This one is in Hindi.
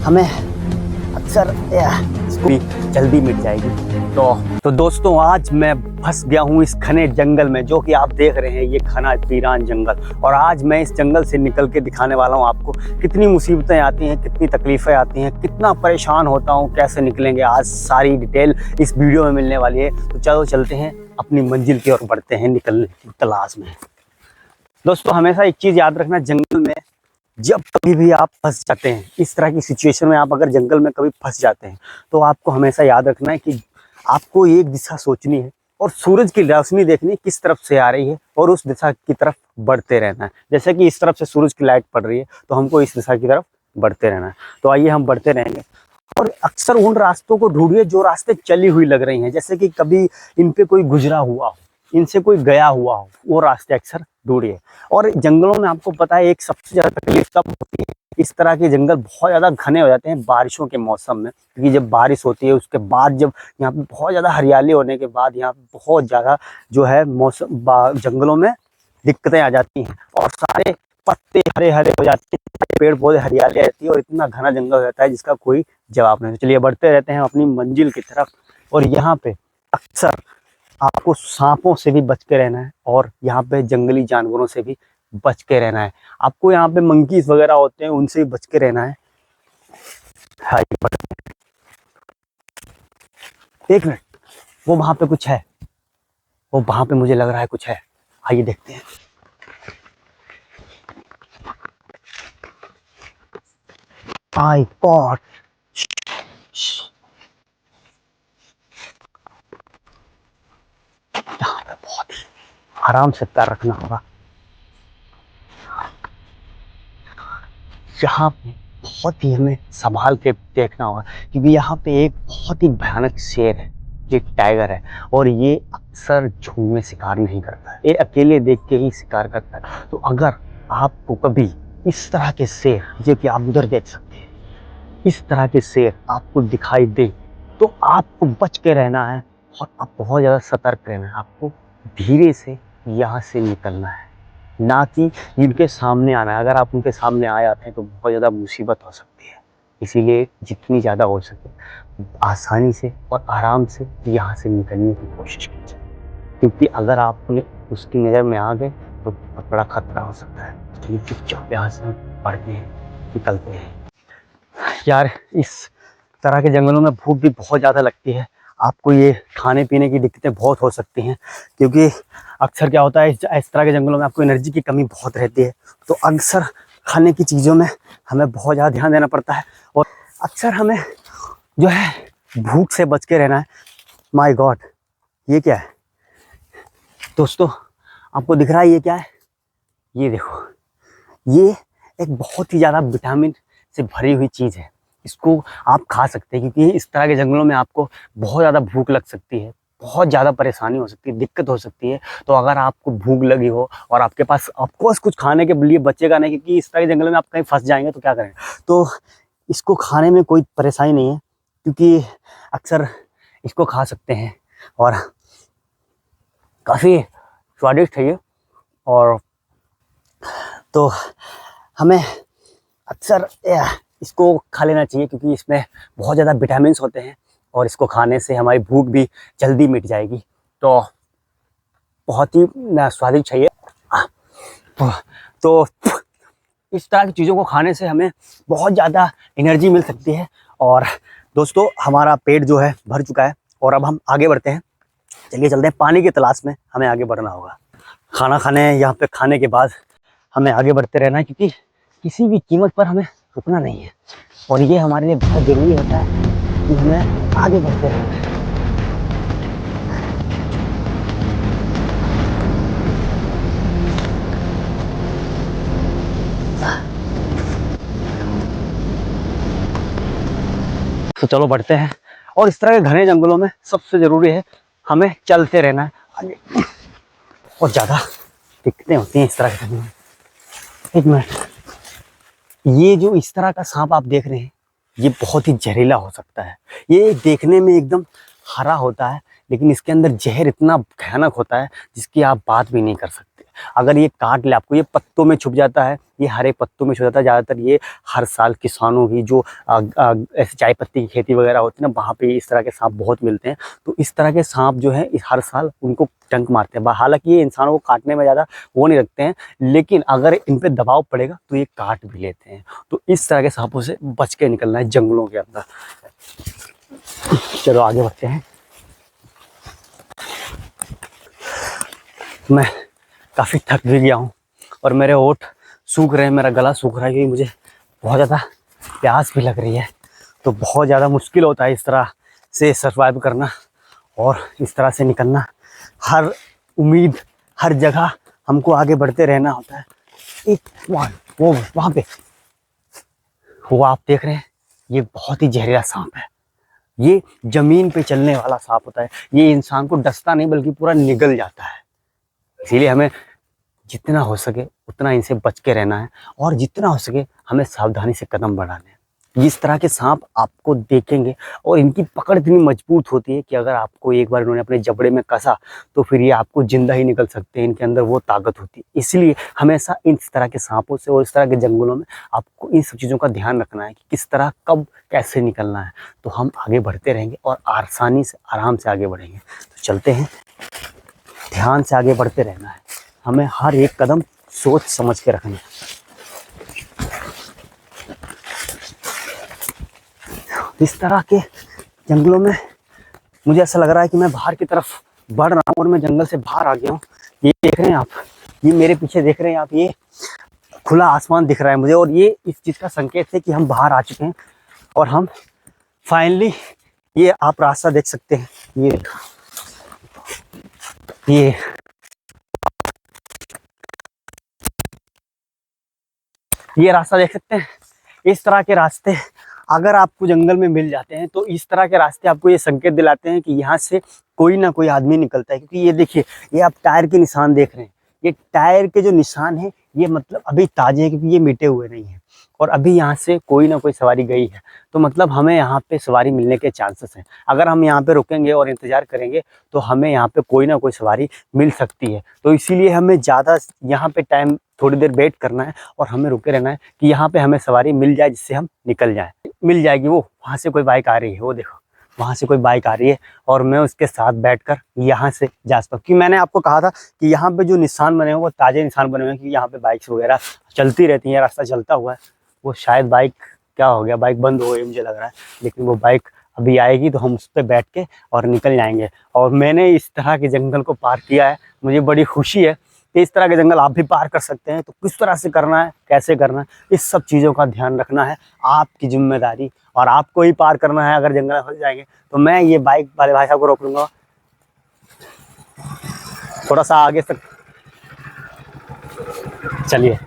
हमें अक्सर इसको भी जल्दी मिट जाएगी। तो दोस्तों, आज मैं फंस गया हूँ इस घने जंगल में, जो कि आप देख रहे हैं ये घना वीरान जंगल। और आज मैं इस जंगल से निकल के दिखाने वाला हूँ आपको कितनी मुसीबतें आती हैं, कितनी तकलीफ़ें आती हैं, कितना परेशान होता हूँ, कैसे निकलेंगे। आज सारी डिटेल इस वीडियो में मिलने वाली है। तो चलो चलते हैं अपनी मंजिल की ओर बढ़ते हैं, निकलने की तलाश में। दोस्तों, हमेशा एक चीज़ याद रखना, जंगल में जब कभी भी आप फंस जाते हैं, इस तरह की सिचुएशन में आप अगर जंगल में कभी फंस जाते हैं, तो आपको हमेशा याद रखना है कि आपको एक दिशा सोचनी है और सूरज की रोशनी देखनी है किस तरफ से आ रही है और उस दिशा की तरफ बढ़ते रहना है। जैसे कि इस तरफ से सूरज की लाइट पड़ रही है तो हमको इस दिशा की तरफ बढ़ते रहना है। तो आइए हम बढ़ते रहेंगे और अक्सर उन रास्तों को ढूंढिए जो रास्ते चली हुई लग रही हैं, जैसे कि कभी इन पे कोई गुजरा हुआ हो, इनसे कोई गया हुआ हो, वो रास्ते अक्सर ढूंढिए। और जंगलों में आपको पता है एक सबसे ज़्यादा तकलीफ कब होती है, इस तरह के जंगल बहुत ज़्यादा घने हो जाते हैं बारिशों के मौसम में। क्योंकि जब बारिश होती है उसके बाद जब यहाँ पे बहुत ज़्यादा हरियाली होने के बाद यहाँ पे बहुत ज़्यादा जो है मौसम जंगलों में दिक्कतें आ जाती हैं और सारे पत्ते हरे हरे हो जाते हैं, पेड़ पौधे हरियाली रहती है और इतना घना जंगल हो जाता है जिसका कोई जवाब नहीं। चलिए बढ़ते रहते हैं अपनी मंजिल की तरफ। और यहाँ पे अक्सर आपको सांपों से भी बच के रहना है और यहाँ पे जंगली जानवरों से भी बच के रहना है। आपको यहाँ पे मंकीज वगैरह होते हैं, उनसे भी बच के रहना है। हाँ, एक मिनट, वो वहां पे कुछ है, वो वहां पे मुझे लग रहा है कुछ है। आइए देखते हैं। माय गॉड, यहाँ पे बहुत ही आराम से पैर रखना होगा। यहाँ पे बहुत ही हमें संभाल के देखना होगा, क्योंकि यहाँ पे एक बहुत ही भयानक शेर है, ये टाइगर है। और ये अक्सर झुंड में शिकार नहीं करता है, ये अकेले देख के ही शिकार करता है। तो अगर आपको कभी इस तरह के शेर, जो कि आप उधर देख सकते हैं, इस तरह के शेर आपको दिखाई दे तो आपको बच के रहना है और आप बहुत ज़्यादा सतर्क रहना है। आपको धीरे से यहाँ से निकलना है, ना कि इनके सामने आना है। अगर आप उनके सामने आ जाते हैं तो बहुत ज़्यादा मुसीबत हो सकती है। इसीलिए जितनी ज़्यादा हो सके आसानी से और आराम से यहाँ से निकलने की कोशिश कीजिए, क्योंकि अगर आपने उसकी नज़र में आ गए तो बहुत बड़ा खतरा हो सकता है। इसलिए चुपचाप यहाँ से बढ़ते हैं, निकलते हैं। यार, इस तरह के जंगलों में भूख भी बहुत ज़्यादा लगती है। आपको ये खाने पीने की दिक्कतें बहुत हो सकती हैं, क्योंकि अक्सर क्या होता है इस तरह के जंगलों में आपको एनर्जी की कमी बहुत रहती है। तो अक्सर खाने की चीज़ों में हमें बहुत ज़्यादा ध्यान देना पड़ता है और अक्सर हमें जो है भूख से बच के रहना है। माय गॉड, ये क्या है दोस्तों? आपको दिख रहा है ये क्या है? ये देखो, ये एक बहुत ही ज़्यादा विटामिन से भरी हुई चीज़ है। इसको आप खा सकते हैं, क्योंकि इस तरह के जंगलों में आपको बहुत ज़्यादा भूख लग सकती है, बहुत ज़्यादा परेशानी हो सकती है, दिक्कत हो सकती है। तो अगर आपको भूख लगी हो और आपके पास ऑफकोर्स कुछ खाने के लिए बचेगा नहीं, क्योंकि इस तरह के जंगल में आप कहीं फंस जाएंगे तो क्या करें। तो इसको खाने में कोई परेशानी नहीं है, क्योंकि अक्सर इसको खा सकते हैं और काफ़ी स्वादिष्ट है ये। और तो हमें अक्सर इसको खा लेना चाहिए, क्योंकि इसमें बहुत ज़्यादा विटामिन्स होते हैं और इसको खाने से हमारी भूख भी जल्दी मिट जाएगी। तो बहुत ही स्वादिष्ट है ये। तो इस तरह की चीज़ों को खाने से हमें बहुत ज़्यादा एनर्जी मिल सकती है। और दोस्तों, हमारा पेट जो है भर चुका है और अब हम आगे बढ़ते हैं। चलिए चलते हैं, पानी की तलाश में हमें आगे बढ़ना होगा। खाना यहाँ पे खाने के बाद हमें आगे बढ़ते रहना है, क्योंकि किसी भी कीमत पर हमें रुकना नहीं है। और ये हमारे लिए बहुत ज़रूरी होता है कि हमें आगे बढ़ते रहना है। तो चलो बढ़ते हैं। और इस तरह के घने जंगलों में सबसे ज़रूरी है हमें चलते रहना है आगे। और ज़्यादा दिक्कतें होती हैं इस तरह के जंगलों में। एक मिनट, ये जो इस तरह का सांप आप देख रहे हैं, ये बहुत ही जहरीला हो सकता है। ये देखने में एकदम हरा होता है, लेकिन इसके अंदर जहर इतना भयानक होता है जिसकी आप बात भी नहीं कर सकते। अगर ये काट ले आपको, ये पत्तों में छुप जाता है, ये हरे पत्तों में छुप जाता है। ज़्यादातर ये हर साल किसानों की जो ऐसे चाय पत्ती की खेती वगैरह होती है ना, वहाँ पे इस तरह के सांप बहुत मिलते हैं। तो इस तरह के सांप जो है हर साल उनको डंक मारते हैं। हालांकि ये इंसानों को काटने में ज़्यादा वो नहीं रखते हैं, लेकिन अगर इन पे दबाव पड़ेगा तो ये काट भी लेते हैं। तो इस तरह के सांपों से बच के निकलना है जंगलों के अंदर। चलो आगे बढ़ते हैं। मैं काफ़ी थक भी गया हूँ और मेरे होंठ सूख रहे हैं, मेरा गला सूख रहा है, क्योंकि मुझे बहुत ज़्यादा प्यास भी लग रही है। तो बहुत ज़्यादा मुश्किल होता है इस तरह से सर्वाइव करना और इस तरह से निकलना। हर उम्मीद, हर जगह हमको आगे बढ़ते रहना होता है। एक वो वहाँ पे वो आप देख रहे हैं, ये बहुत ही जहरीला सांप है। ये जमीन पे चलने वाला सांप होता है। ये इंसान को डसता नहीं बल्कि पूरा निगल जाता है। इसीलिए हमें जितना हो सके उतना इनसे बच के रहना है और जितना हो सके हमें सावधानी से कदम बढ़ाने हैं। इस तरह के सांप आपको देखेंगे और इनकी पकड़ इतनी मजबूत होती है कि अगर आपको एक बार इन्होंने अपने जबड़े में कसा तो फिर ये आपको जिंदा ही निकल सकते हैं। इनके अंदर वो ताकत होती है। इसलिए हमेशा इस तरह के सांपों से और इस तरह के जंगलों में आपको इन सब चीज़ों का ध्यान रखना है कि किस तरह कब कैसे निकलना है। तो हम आगे बढ़ते रहेंगे और आसानी से आराम से आगे बढ़ेंगे। तो चलते हैं, ध्यान से आगे बढ़ते रहना है। हमें हर एक कदम सोच समझ के रखना है। इस तरह के जंगलों में मुझे ऐसा लग रहा है कि मैं बाहर की तरफ बढ़ रहा हूँ और मैं जंगल से बाहर आ गया हूँ। ये देख रहे हैं आप, ये मेरे पीछे देख रहे हैं आप, ये खुला आसमान दिख रहा है मुझे और ये इस चीज़ का संकेत है कि हम बाहर आ चुके हैं और हम फाइनली, ये आप रास्ता देख सकते हैं, ये रास्ता देख सकते हैं। इस तरह के रास्ते अगर आपको जंगल में मिल जाते हैं तो इस तरह के रास्ते आपको ये संकेत दिलाते हैं कि यहाँ से कोई ना कोई आदमी निकलता है। क्योंकि ये देखिए, ये आप टायर के निशान देख रहे हैं, ये टायर के जो निशान है ये मतलब अभी ताजे हैं, क्योंकि ये मिटे हुए नहीं हैं और अभी यहाँ से कोई ना कोई सवारी गई है। तो मतलब हमें यहाँ पे सवारी मिलने के चांसेस हैं। अगर हम यहाँ पे रुकेंगे और इंतज़ार करेंगे तो हमें यहाँ पे कोई ना कोई सवारी मिल सकती है। तो इसीलिए हमें ज़्यादा यहाँ पे टाइम, थोड़ी देर वेट करना है और हमें रुके रहना है कि यहाँ पे हमें सवारी मिल जाए जिससे हम निकल जाएं। मिल जाएगी। वो वहाँ से कोई बाइक आ रही है, वो देखो वहाँ से कोई बाइक आ रही है और मैं उसके साथ बैठकर यहाँ से जा सकता हूँ। क्योंकि मैंने आपको कहा था कि यहाँ पे जो निशान बने हुए वो ताज़े निशान बने हुए हैं, क्योंकि यहाँ पे बाइक्स वगैरह चलती रहती हैं, रास्ता चलता हुआ है। वो शायद बाइक, क्या हो गया, बाइक बंद हो गई मुझे लग रहा है, लेकिन वो बाइक अभी आएगी तो हम उस पर बैठ के और निकल जाएंगे। और मैंने इस तरह के जंगल को पार किया है, मुझे बड़ी खुशी है कि इस तरह के जंगल आप भी पार कर सकते हैं। तो किस तरह से करना है, कैसे करना है, इस सब चीज़ों का ध्यान रखना है आपकी जिम्मेदारी, और आपको ही पार करना है। अगर जंगल में फंस जाएंगे तो मैं ये बाइक वाले भाई साहब को रोक लूँगा, थोड़ा सा आगे तक चलिए।